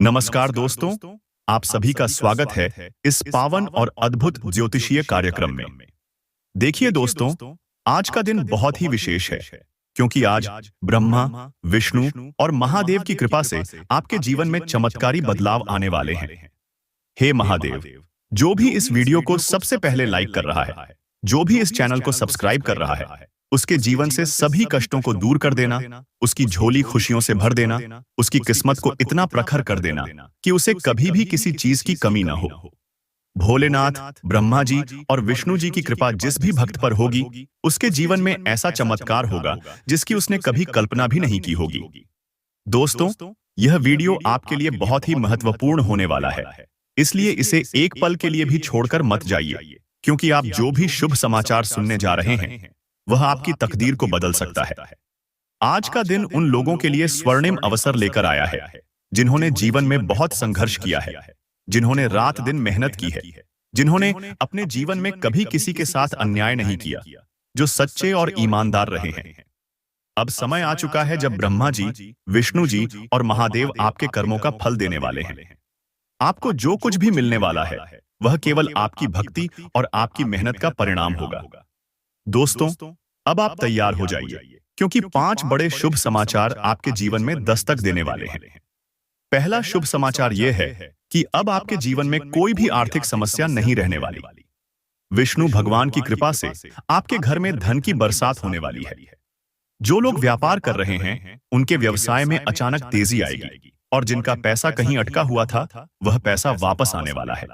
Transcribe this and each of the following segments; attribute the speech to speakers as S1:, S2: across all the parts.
S1: नमस्कार दोस्तों, आप सभी का स्वागत है इस पावन और अद्भुत ज्योतिषीय कार्यक्रम में। देखिए दोस्तों, आज का दिन बहुत ही विशेष है क्योंकि आज ब्रह्मा, विष्णु और महादेव की कृपा से आपके जीवन में चमत्कारी बदलाव आने वाले हैं। हे महादेव, जो भी इस वीडियो को सबसे पहले लाइक कर रहा है, जो भी इस चैनल को सब्सक्राइब कर रहा है, उसके जीवन से सभी कष्टों को दूर कर देना, उसकी झोली खुशियों से भर देना, उसकी किस्मत को इतना प्रखर कर देना कि उसे कभी भी किसी चीज की कमी न हो। भोलेनाथ, ब्रह्मा जी और विष्णु जी की कृपा जिस भी भक्त पर होगी, उसके जीवन में ऐसा चमत्कार होगा जिसकी उसने कभी कल्पना भी नहीं की होगी। दोस्तों, यह वीडियो आपके लिए बहुत ही महत्वपूर्ण होने वाला है, इसलिए इसे एक पल के लिए भी छोड़कर मत जाइए, क्योंकि आप जो भी शुभ समाचार सुनने जा रहे हैं वह आपकी तकदीर को बदल सकता है। आज का दिन उन लोगों के लिए स्वर्णिम अवसर लेकर आया है जिन्होंने जीवन में बहुत संघर्ष किया है, जिन्होंने रात दिन मेहनत की है, जिन्होंने अपने जीवन में कभी किसी के साथ अन्याय नहीं किया, जो सच्चे और ईमानदार रहे हैं। अब समय आ चुका है जब ब्रह्मा जी, विष्णु जी और महादेव आपके कर्मों का फल देने वाले हैं। आपको जो कुछ भी मिलने वाला है वह केवल आपकी भक्ति और आपकी मेहनत का परिणाम होगा। दोस्तों, अब आप तैयार हो जाइए, क्योंकि 5 बड़े शुभ समाचार आपके जीवन में दस्तक देने वाले हैं। पहला शुभ समाचार यह है कि अब आपके जीवन में कोई भी आर्थिक समस्या नहीं रहने वाली। विष्णु भगवान की कृपा से आपके घर में धन की बरसात होने वाली है। जो लोग व्यापार कर रहे हैं, उनके व्यवसाय में अचानक तेजी आएगी और जिनका पैसा कहीं अटका हुआ था, वह पैसा वापस आने वाला है।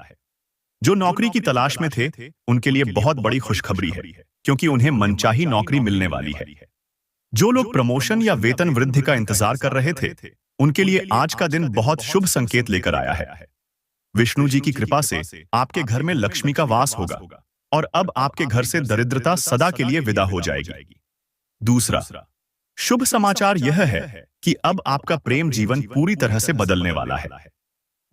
S1: जो नौकरी की तलाश में थे, उनके लिए बहुत बड़ी खुशखबरी है, क्योंकि उन्हें मनचाही नौकरी मिलने वाली है। जो लोग प्रमोशन या वेतन वृद्धि का इंतजार कर रहे थे, उनके लिए आज का दिन बहुत शुभ संकेत लेकर आया है। विष्णु जी की कृपा से आपके घर में लक्ष्मी का वास होगा और अब आपके घर से दरिद्रता सदा के लिए विदा हो जाएगी। दूसरा शुभ समाचार यह है कि अब आपका प्रेम जीवन पूरी तरह से बदलने वाला है।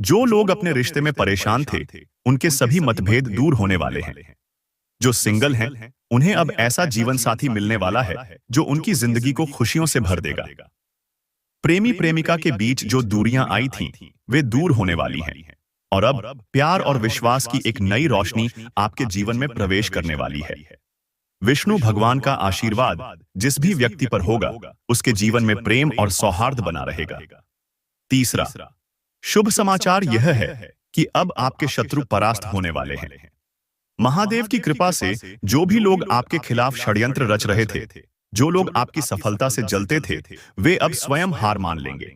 S1: जो लोग अपने रिश्ते में परेशान थे, उनके सभी मतभेद दूर होने वाले हैं। जो सिंगल हैं, उन्हें अब ऐसा जीवन साथी मिलने वाला है जो उनकी जिंदगी को खुशियों से भर देगा। प्रेमी प्रेमिका के बीच जो दूरियां आई थीं, वे दूर होने वाली हैं और अब प्यार और विश्वास की एक नई रोशनी आपके जीवन में प्रवेश करने वाली है। विष्णु भगवान का आशीर्वाद जिस भी व्यक्ति पर होगा, उसके जीवन में प्रेम और सौहार्द बना रहेगा। तीसरा शुभ समाचार यह है कि अब आपके शत्रु परास्त होने वाले हैं। महादेव की कृपा से जो भी लोग आपके खिलाफ षड्यंत्र रच रहे थे, जो लोग आपकी सफलता से जलते थे, वे अब स्वयं हार मान लेंगे।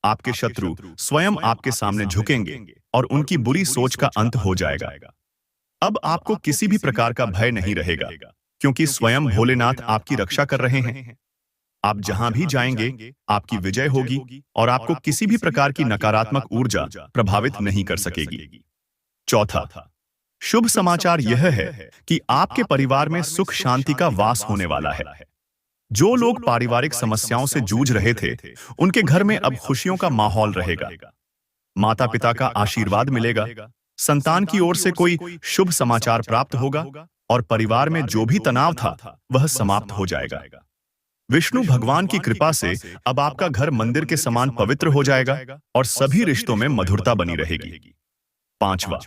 S1: आपके शत्रु स्वयं आपके सामने झुकेंगे और उनकी बुरी सोच का अंत हो जाएगा। अब आपको किसी भी प्रकार का भय नहीं रहेगा, क्योंकि स्वयं भोलेनाथ आपकी रक्षा कर रहे हैं। आप जहां भी जाएंगे, आपकी विजय होगी और आपको किसी भी प्रकार की नकारात्मक ऊर्जा प्रभावित नहीं कर सकेगी। चौथा शुभ समाचार यह है कि आपके परिवार में सुख शांति का वास होने वाला है। जो लोग पारिवारिक समस्याओं से जूझ रहे थे, उनके घर में अब खुशियों का माहौल रहेगा। माता पिता का आशीर्वाद मिलेगा, संतान की ओर से कोई शुभ समाचार प्राप्त होगा और परिवार में जो भी तनाव था वह समाप्त हो जाएगा। विष्णु भगवान की कृपा से अब आपका घर मंदिर के समान पवित्र हो जाएगा और सभी रिश्तों में मधुरता बनी रहेगी। पांचवा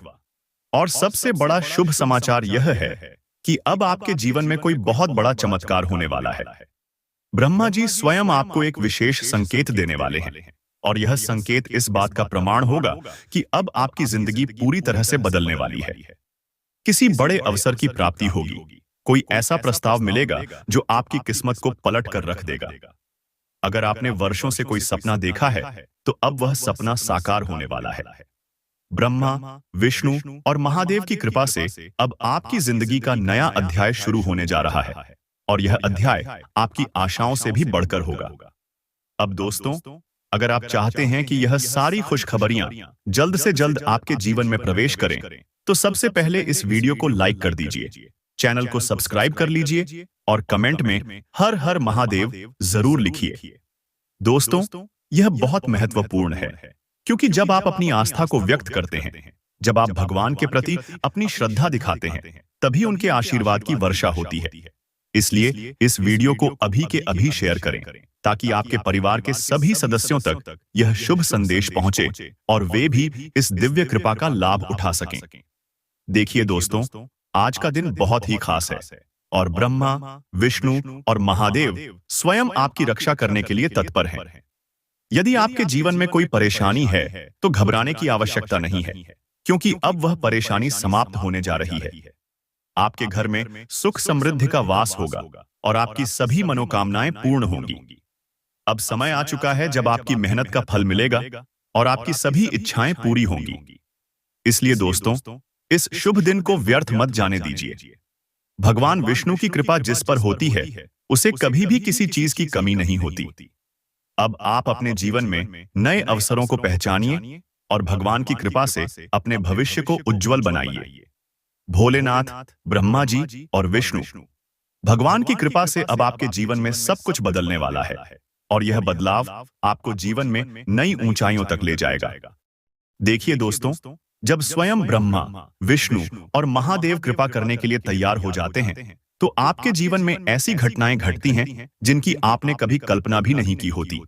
S1: और सबसे बड़ा शुभ समाचार यह है कि अब आपके जीवन में कोई बहुत बड़ा चमत्कार होने वाला है। ब्रह्मा जी स्वयं आपको एक विशेष संकेत देने वाले हैं और यह संकेत इस बात का प्रमाण होगा कि अब आपकी जिंदगी पूरी तरह से बदलने वाली है। किसी बड़े अवसर की प्राप्ति होगी, कोई ऐसा प्रस्ताव मिलेगा जो आपकी किस्मत को पलट कर रख देगा। अगर आपने वर्षों से कोई सपना देखा है, तो अब वह सपना साकार होने वाला है। ब्रह्मा, विष्णु और महादेव की कृपा से अब आपकी जिंदगी का नया अध्याय शुरू होने जा रहा है और यह अध्याय आपकी आशाओं से भी बढ़कर होगा। अब दोस्तों, अगर आप चाहते हैं कि यह सारी खुशखबरियां जल्द से जल्द आपके जीवन में प्रवेश करें, तो सबसे पहले इस वीडियो को लाइक कर दीजिए, चैनल को सब्सक्राइब कर लीजिए और कमेंट में हर हर महादेव जरूर लिखिए। दोस्तों, यह बहुत महत्वपूर्ण है, क्योंकि जब आप अपनी आस्था को व्यक्त करते हैं, जब आप भगवान के प्रति अपनी श्रद्धा दिखाते हैं, तभी उनके आशीर्वाद की वर्षा होती है। इसलिए इस वीडियो को अभी के अभी शेयर करें ताकि आपके परिवार के सभी सदस्यों तक यह शुभ संदेश पहुंचे और वे भी इस दिव्य कृपा का लाभ उठा सकें। देखिए दोस्तों, आज का दिन बहुत ही खास है और ब्रह्मा, विष्णु और महादेव स्वयं आपकी रक्षा करने के लिए तत्पर हैं। यदि आपके जीवन में कोई परेशानी है तो घबराने की आवश्यकता नहीं है, क्योंकि अब वह परेशानी समाप्त होने जा रही है। आपके घर में सुख समृद्धि का वास होगा और आपकी सभी मनोकामनाएं पूर्ण होंगी। अब समय आ चुका है जब आपकी मेहनत का फल मिलेगा और आपकी सभी इच्छाएं पूरी होंगी। इसलिए दोस्तों, इस शुभ दिन को व्यर्थ मत जाने दीजिए। भगवान विष्णु की कृपा जिस पर होती है उसे कभी भी किसी चीज की कमी नहीं होती। अब आप अपने जीवन में नए अवसरों को पहचानिए और भगवान की कृपा से अपने भविष्य को उज्जवल बनाइए। भोलेनाथ, ब्रह्मा जी और विष्णु, भगवान की कृपा से अब आपके जीवन में सब कुछ बदलने वाला है और यह बदलाव आपको जीवन में नई ऊंचाइयों तक ले जाएगा। देखिए दोस्तों, जब स्वयं ब्रह्मा, विष्णु और महादेव कृपा करने के लिए तैयार हो जाते हैं तो आपके जीवन में ऐसी घटनाएं घटती हैं जिनकी आपने कभी कल्पना भी नहीं की होती।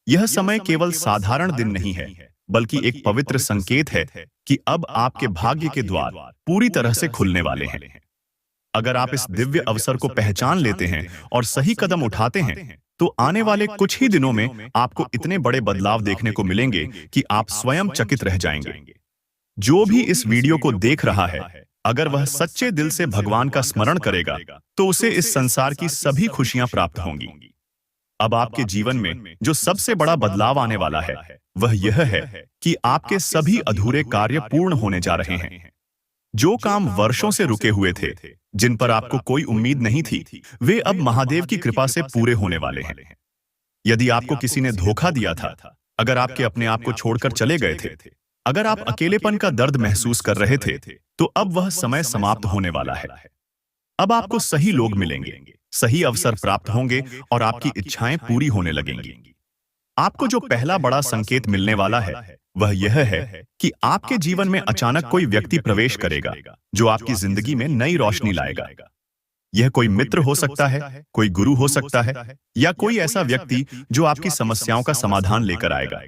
S1: यह समय केवल साधारण दिन नहीं है, बल्कि एक पवित्र संकेत है कि अब आपके भाग्य के द्वार पूरी तरह से खुलने वाले हैं। अगर आप इस दिव्य अवसर को पहचान लेते हैं और सही कदम उठाते हैं तो आने वाले कुछ ही दिनों में आपको इतने बड़े बदलाव देखने को मिलेंगे कि आप स्वयं चकित रह जाएंगे। जो भी इस वीडियो को देख रहा है, अगर वह सच्चे दिल से भगवान का स्मरण करेगा तो उसे इस संसार की सभी खुशियां प्राप्त होंगी। अब आपके जीवन में जो सबसे बड़ा बदलाव आने वाला है वह यह है कि आपके सभी अधूरे कार्य पूर्ण होने जा रहे हैं। जो काम वर्षों से रुके हुए थे, जिन पर आपको कोई उम्मीद नहीं थी, वे अब महादेव की कृपा से पूरे होने वाले हैं। यदि आपको किसी ने धोखा दिया था, अगर आपके अपने आप को छोड़कर चले गए थे, अगर आप अकेलेपन का दर्द महसूस कर रहे थे, तो अब वह समय समाप्त होने वाला है। अब आपको सही लोग मिलेंगे, सही अवसर प्राप्त होंगे और आपकी इच्छाएं पूरी होने लगेंगी। आपको जो पहला बड़ा संकेत मिलने वाला है वह यह है कि आपके जीवन में अचानक कोई व्यक्ति प्रवेश करेगा जो आपकी जिंदगी में नई रोशनी लाएगा। यह कोई मित्र हो सकता है, कोई गुरु हो सकता है, या कोई ऐसा व्यक्ति जो आपकी समस्याओं का समाधान लेकर आएगा।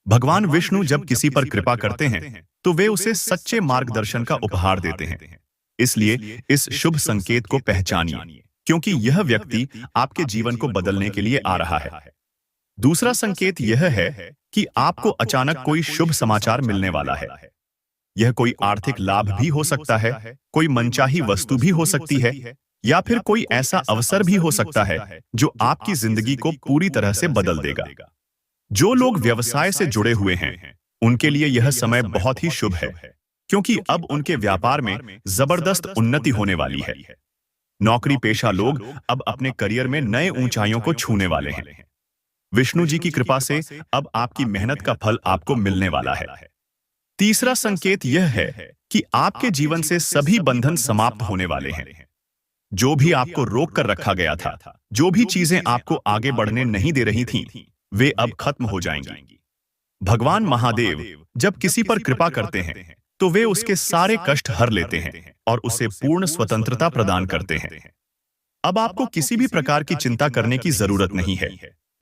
S1: भगवान विष्णु जब किसी पर कृपा करते हैं तो वे उसे सच्चे मार्गदर्शन का उपहार देते हैं। इसलिए इस शुभ संकेत को पहचानिए, क्योंकि यह व्यक्ति आपके जीवन को बदलने के लिए आ रहा है। दूसरा संकेत यह है कि आपको अचानक कोई शुभ समाचार मिलने वाला है। यह कोई आर्थिक लाभ भी हो सकता है, कोई मनचाही वस्तु भी हो सकती है, या फिर कोई ऐसा अवसर भी हो सकता है जो आपकी जिंदगी को पूरी तरह से बदल देगा। जो लोग व्यवसाय से जुड़े हुए हैं, उनके लिए यह समय बहुत ही शुभ है, क्योंकि अब उनके व्यापार में जबरदस्त उन्नति होने वाली है। नौकरी पेशा लोग अब अपने करियर में नए ऊंचाइयों को छूने वाले हैं। विष्णु जी की कृपा से अब आपकी मेहनत का फल आपको मिलने वाला है। तीसरा संकेत यह है कि आपके जीवन से सभी बंधन समाप्त होने वाले हैं। जो भी आपको रोक कर रखा गया था, जो भी चीजें आपको आगे बढ़ने नहीं दे रही थीं, वे अब खत्म हो जाएंगी। भगवान महादेव जब किसी पर कृपा करते हैं तो वे उसके सारे कष्ट हर लेते हैं और उसे पूर्ण स्वतंत्रता प्रदान करते हैं। अब आपको किसी भी प्रकार की चिंता करने की जरूरत नहीं है,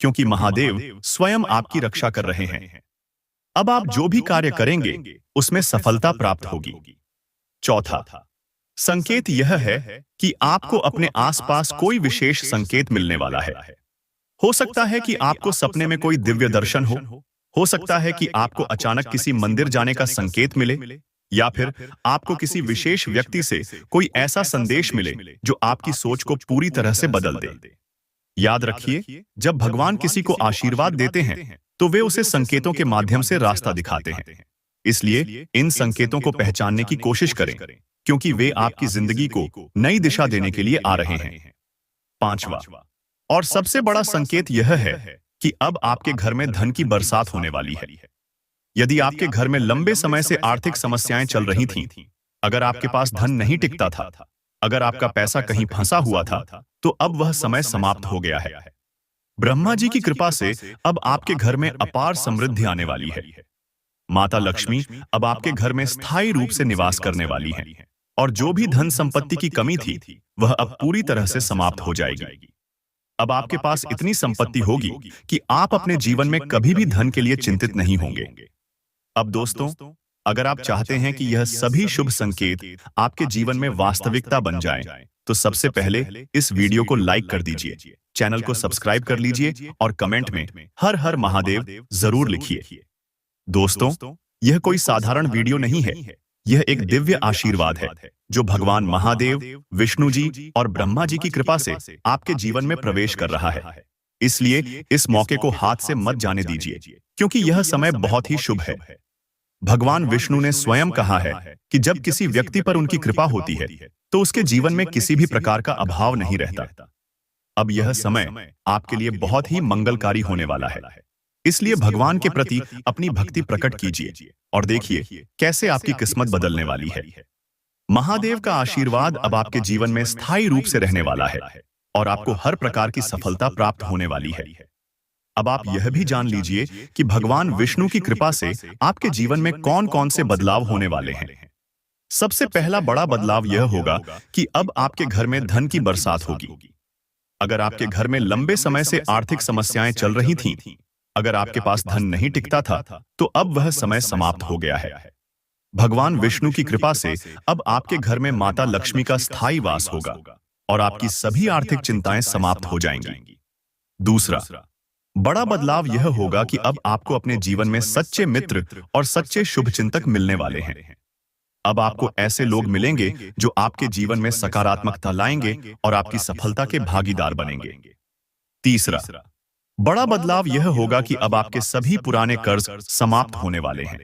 S1: क्योंकि महादेव स्वयं आपकी रक्षा कर रहे हैं। अब आप जो भी कार्य करेंगे उसमें सफलता प्राप्त होगी। चौथा संकेत यह है कि आपको अपने आसपास कोई विशेष संकेत मिलने वाला है। हो सकता है कि आपको सपने में कोई दिव्य दर्शन हो सकता है कि आपको अचानक किसी मंदिर जाने का संकेत मिले, या फिर आपको किसी विशेष व्यक्ति से कोई ऐसा संदेश मिले जो आपकी सोच को पूरी तरह से बदल दे। याद रखिए, जब भगवान किसी को आशीर्वाद देते हैं तो वे उसे संकेतों के माध्यम से रास्ता दिखाते हैं। इसलिए इन संकेतों को पहचानने की कोशिश करें, क्योंकि वे आपकी जिंदगी को नई दिशा देने के लिए आ रहे हैं। पांचवा और सबसे बड़ा संकेत यह है कि अब आपके घर में धन की बरसात होने वाली है। यदि आपके घर में लंबे समय से आर्थिक समस्याएं चल रही थीं, अगर आपके पास धन नहीं टिकता था, अगर आपका पैसा कहीं फंसा हुआ था, तो अब वह समय समाप्त हो गया है। ब्रह्मा जी की कृपा से अब आपके घर में अपार समृद्धि आने वाली है। माता लक्ष्मी अब आपके घर में स्थायी रूप से निवास करने वाली हैं और जो भी धन संपत्ति की कमी थी वह अब पूरी तरह से समाप्त हो जाएगी। अब आपके पास इतनी संपत्ति होगी कि आप अपने जीवन में कभी भी धन के लिए चिंतित नहीं होंगे। अब दोस्तों, अगर आप चाहते हैं कि यह सभी शुभ संकेत आपके जीवन में वास्तविकता बन जाएं, तो सबसे पहले इस वीडियो को लाइक कर दीजिए, चैनल को सब्सक्राइब कर लीजिए और कमेंट में हर हर महादेव जरूर लिखिए। दोस्तों, यह कोई साधारण वीडियो नहीं है, यह एक दिव्य आशीर्वाद है जो भगवान महादेव, विष्णु जी और ब्रह्मा जी की कृपा से आपके जीवन में प्रवेश कर रहा है। इसलिए इस मौके को हाथ से मत जाने दीजिए, क्योंकि यह समय बहुत ही शुभ है। भगवान विष्णु ने स्वयं कहा है कि जब किसी व्यक्ति पर उनकी कृपा होती है तो उसके जीवन में किसी भी प्रकार का अभाव नहीं रहता। अब यह समय आपके लिए बहुत ही मंगलकारी होने वाला है। इसलिए भगवान के प्रति अपनी भक्ति प्रकट कीजिए और देखिए कैसे आपकी किस्मत बदलने वाली है। महादेव का आशीर्वाद अब आपके जीवन में स्थायी रूप से रहने वाला है और आपको हर प्रकार की सफलता प्राप्त होने वाली है। अब आप यह भी जान लीजिए कि भगवान विष्णु की कृपा से आपके जीवन में कौन कौन से बदलाव होने वाले हैं। सबसे पहला बड़ा बदलाव यह होगा कि अब आपके घर में धन की बरसात होगी। अगर आपके घर में लंबे समय से आर्थिक समस्याएं चल रही थीं, अगर आपके पास धन नहीं टिकता था, तो अब वह समय समाप्त हो गया है। भगवान विष्णु की कृपा से अब आपके घर में माता लक्ष्मी का स्थायी वास होगा और आपकी सभी आर्थिक चिंताएं समाप्त हो जाएंगी। दूसरा बड़ा बदलाव यह होगा कि अब आपको अपने जीवन में सच्चे मित्र और सच्चे शुभचिंतक मिलने वाले हैं। अब आपको ऐसे लोग मिलेंगे जो आपके जीवन में सकारात्मकता लाएंगे और आपकी सफलता के भागीदार बनेंगे। तीसरा बड़ा बदलाव यह होगा कि अब आपके सभी पुराने कर्ज समाप्त होने वाले हैं।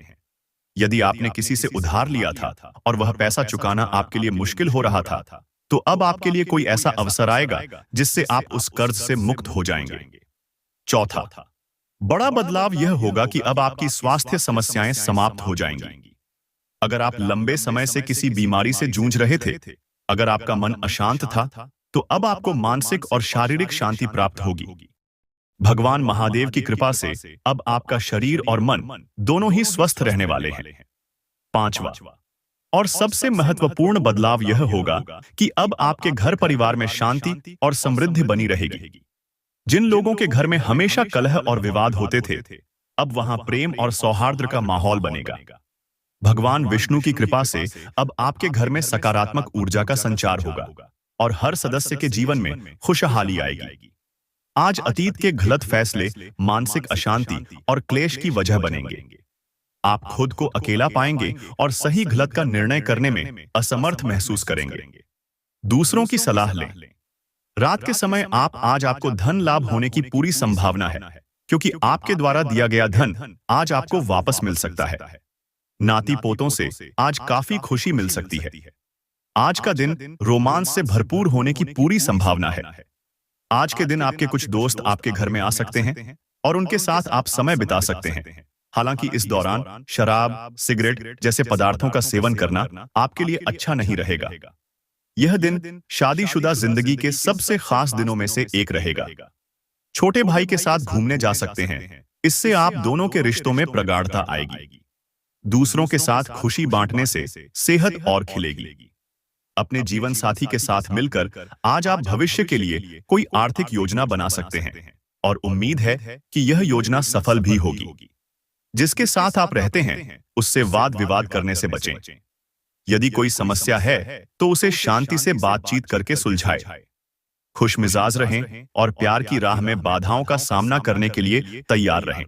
S1: यदि आपने किसी से उधार लिया था और वह पैसा चुकाना आपके लिए मुश्किल हो रहा था, तो अब आपके लिए कोई ऐसा अवसर आएगा जिससे आप उस कर्ज से मुक्त हो जाएंगे। चौथा बड़ा बदलाव यह होगा कि अब आपकी स्वास्थ्य समस्याएं समाप्त हो जाएंगी। अगर आप लंबे समय से किसी बीमारी से जूझ रहे थे, अगर आपका मन अशांत था, तो अब आपको मानसिक और शारीरिक शांति प्राप्त होगी। भगवान महादेव की कृपा से अब आपका शरीर और मन दोनों ही स्वस्थ रहने वाले हैं। पांचवा और सबसे महत्वपूर्ण बदलाव यह होगा कि अब आपके घर परिवार में शांति और समृद्धि बनी रहेगी। जिन लोगों के घर में हमेशा कलह और विवाद होते थे, अब वहां प्रेम और सौहार्द का माहौल बनेगा। भगवान विष्णु की कृपा से अब आपके घर में सकारात्मक ऊर्जा का संचार होगा और हर सदस्य के जीवन में खुशहाली आएगी। आज अतीत के गलत फैसले मानसिक अशांति और क्लेश की वजह बनेंगे। आप खुद को अकेला पाएंगे और सही गलत का निर्णय करने में असमर्थ महसूस करेंगे। दूसरों की सलाह लें। रात के समय आज आपको धन लाभ होने की पूरी संभावना है, क्योंकि आपके द्वारा दिया गया धन आज आपको वापस मिल सकता है। नाती पोतों से आज काफी खुशी मिल सकती है। आज का दिन रोमांस से भरपूर होने की पूरी संभावना है। आज के दिन आपके कुछ दोस्त आपके घर में आ सकते हैं और उनके साथ आप समय बिता सकते हैं। हालांकि इस दौरान शराब, सिगरेट जैसे पदार्थों का सेवन करना आपके लिए अच्छा नहीं रहेगा। यह दिन शादीशुदा जिंदगी के सबसे खास दिनों में से एक रहेगा। छोटे भाई के साथ घूमने जा सकते हैं, इससे आप दोनों के रिश्तों में प्रगाढ़ता आएगी। दूसरों के साथ खुशी बांटने से सेहत और खिलेगी। अपने जीवन साथी के साथ मिलकर आज आप भविष्य के लिए कोई आर्थिक योजना बना सकते हैं और उम्मीद है कि यह योजना सफल भी होगी। जिसके साथ आप रहते हैं उससे वाद विवाद करने से बचें। यदि कोई समस्या है तो उसे शांति से बातचीत करके सुलझाएं। खुशमिजाज रहें और प्यार की राह में बाधाओं का सामना करने के लिए तैयार रहें।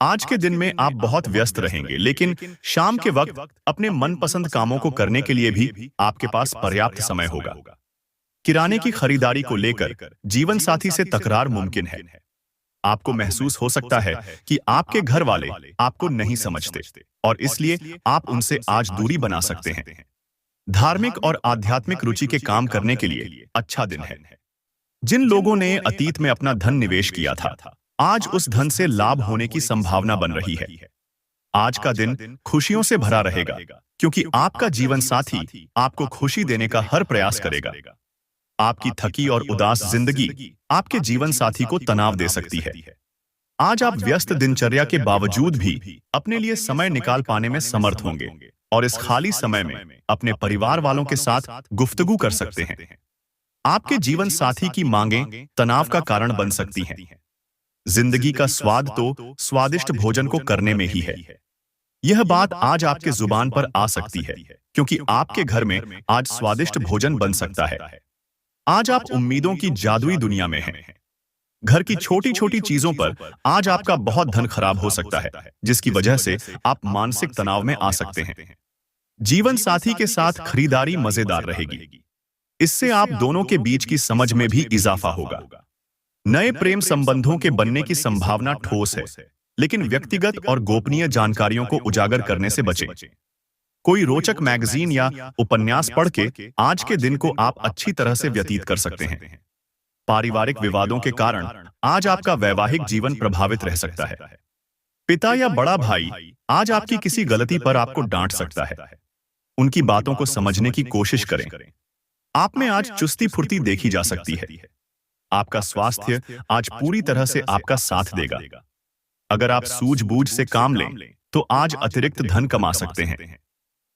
S1: आज के दिन में आप बहुत व्यस्त रहेंगे, लेकिन शाम के वक्त अपने मनपसंद कामों को करने के लिए भी आपके पास पर्याप्त समय होगा। किराने की खरीदारी को लेकर जीवन साथी से तकरार मुमकिन है। आपको महसूस हो सकता है कि आपके घर वाले आपको नहीं समझते और इसलिए आप उनसे आज दूरी बना सकते हैं। धार्मिक और आध्यात्मिक रुचि के काम करने के लिए अच्छा दिन है। जिन लोगों ने अतीत में अपना धन निवेश किया था, आज उस धन से लाभ होने की संभावना बन रही है। आज का दिन खुशियों से भरा रहेगा, क्योंकि आपका जीवन साथी आपको खुशी देने का हर प्रयास करेगा। आपकी थकी और उदास जिंदगी आपके जीवन साथी को तनाव दे सकती है। आज आप व्यस्त दिनचर्या के बावजूद भी अपने लिए समय निकाल पाने में समर्थ होंगे, और इस खाली समय में अपने परिवार वालों के साथ गुफ्तगू कर सकते हैं। आपके जीवन साथी की मांगें तनाव का कारण बन सकती हैं। जिंदगी का स्वाद तो स्वादिष्ट भोजन को करने में ही है। यह बात आज आपके जुबान पर आ सकती है, क्योंकि आपके घर में आज स्वादिष्ट भोजन बन सकता है। आज आप उम्मीदों की जादुई दुनिया में हैं। घर की छोटी छोटी चीजों पर आज आपका बहुत धन खराब हो सकता है, जिसकी वजह से आप मानसिक तनाव में आ सकते हैं। जीवन साथी के साथ खरीदारी मजेदार रहेगी। इससे आप दोनों के बीच की समझ में भी इजाफा होगा। नए प्रेम संबंधों के बनने की संभावना ठोस है, लेकिन व्यक्तिगत और गोपनीय जानकारियों को उजागर करने से बचें। कोई रोचक मैगजीन या उपन्यास पढ़ के आज के दिन को आप अच्छी तरह से व्यतीत कर सकते हैं। पारिवारिक विवादों के कारण आज आपका वैवाहिक जीवन प्रभावित रह सकता है। पिता या बड़ा भाई आज आपकी किसी गलती पर आपको डांट सकता है। उनकी बातों को समझने की कोशिश करें। आप में आज चुस्ती फुर्ती देखी जा सकती है। आपका स्वास्थ्य आज पूरी तरह से आपका साथ देगा। अगर आप सूझबूझ से काम लें तो आज अतिरिक्त धन कमा सकते हैं।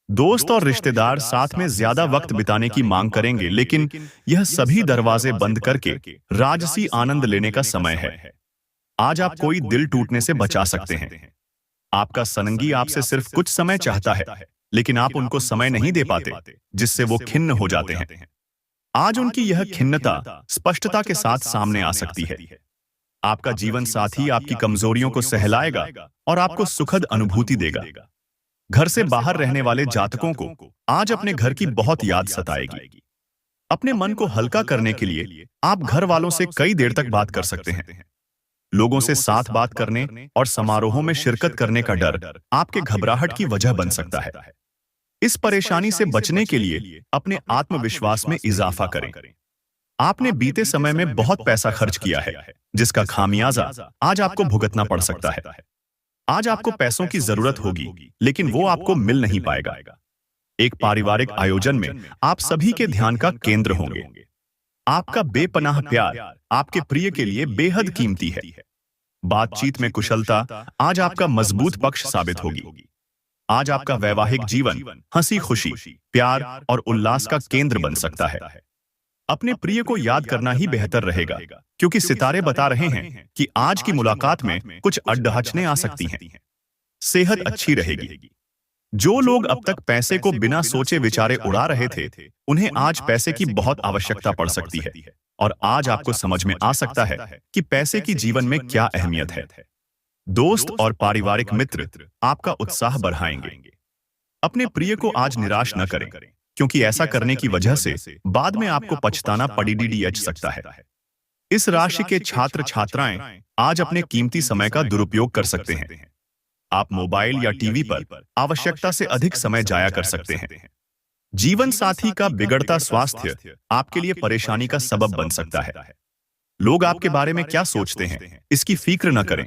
S1: दोस्त और रिश्तेदार साथ में ज्यादा वक्त बिताने की मांग करेंगे, लेकिन यह सभी दरवाजे बंद करके राजसी आनंद लेने का समय है। आज आप कोई दिल टूटने से बचा सकते हैं। आपका सनंगी आपसे सिर्फ कुछ समय चाहता है, लेकिन आप उनको समय नहीं दे पाते, जिससे वो खिन्न हो जाते हैं। आज उनकी यह खिन्नता स्पष्टता के साथ सामने आ सकती है। आपका जीवन साथी आपकी कमजोरियों को सहलाएगा और आपको सुखद अनुभूति देगा। घर से बाहर रहने वाले जातकों को आज अपने घर की बहुत याद सताएगी। अपने मन को हल्का करने के लिए आप घर वालों से कई देर तक बात कर सकते हैं। लोगों से साथ बात करने और समारोहों में शिरकत करने का डर आपके घबराहट की वजह बन सकता है। इस परेशानी से बचने के लिए अपने आत्मविश्वास में इजाफा करें। आपने बीते समय में बहुत पैसा खर्च किया है, जिसका खामियाजा आज आपको भुगतना पड़ सकता है। आज आपको पैसों की जरूरत होगी, लेकिन वो आपको मिल नहीं पाएगा। एक पारिवारिक आयोजन में आप सभी के ध्यान का केंद्र होंगे। आपका बेपनाह प्यार आपके प्रिय के लिए बेहद कीमती है। बातचीत में कुशलता आज आपका मजबूत पक्ष साबित होगी। आज आपका वैवाहिक जीवन हंसी खुशी, प्यार और उल्लास का केंद्र बन सकता है। अपने प्रिय को याद करना ही बेहतर रहेगा, क्योंकि सितारे बता रहे हैं कि आज की मुलाकात में कुछ अड्डहचने आ सकती हैं। सेहत अच्छी रहेगी। जो लोग अब तक पैसे को बिना सोचे विचारे उड़ा रहे थे, उन्हें आज पैसे की बहुत आवश्यकता पड़ सकती है, और आज आपको समझ में आ सकता है कि पैसे की जीवन में क्या अहमियत है। दोस्त और पारिवारिक मित्र आपका उत्साह बढ़ाएंगे। अपने प्रिय को आज निराश न करें, क्योंकि ऐसा करने की वजह से बाद में आपको पछताना पड़ीडीएच सकता है। इस राशि के छात्र छात्राएं आज अपने कीमती समय का दुरुपयोग कर सकते हैं। आप मोबाइल या टीवी पर आवश्यकता से अधिक समय जाया कर सकते हैं। जीवन साथी का बिगड़ता स्वास्थ्य आपके लिए परेशानी का सबब बन सकता है। लोग आपके बारे में क्या सोचते हैं, इसकी फिक्र न करें।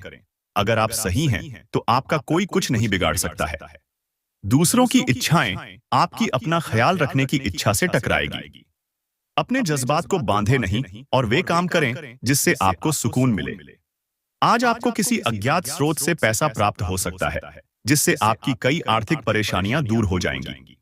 S1: अगर आप सही हैं, तो आपका कोई कुछ नहीं बिगाड़ सकता है। दूसरों की इच्छाएं आपकी अपना ख्याल रखने की इच्छा से टकराएगी। अपने जज्बात को बांधे नहीं और वे काम करें जिससे आपको सुकून मिले। आज आपको किसी अज्ञात स्रोत से पैसा प्राप्त हो सकता है, जिससे आपकी कई आर्थिक परेशानियां दूर हो जाएंगी।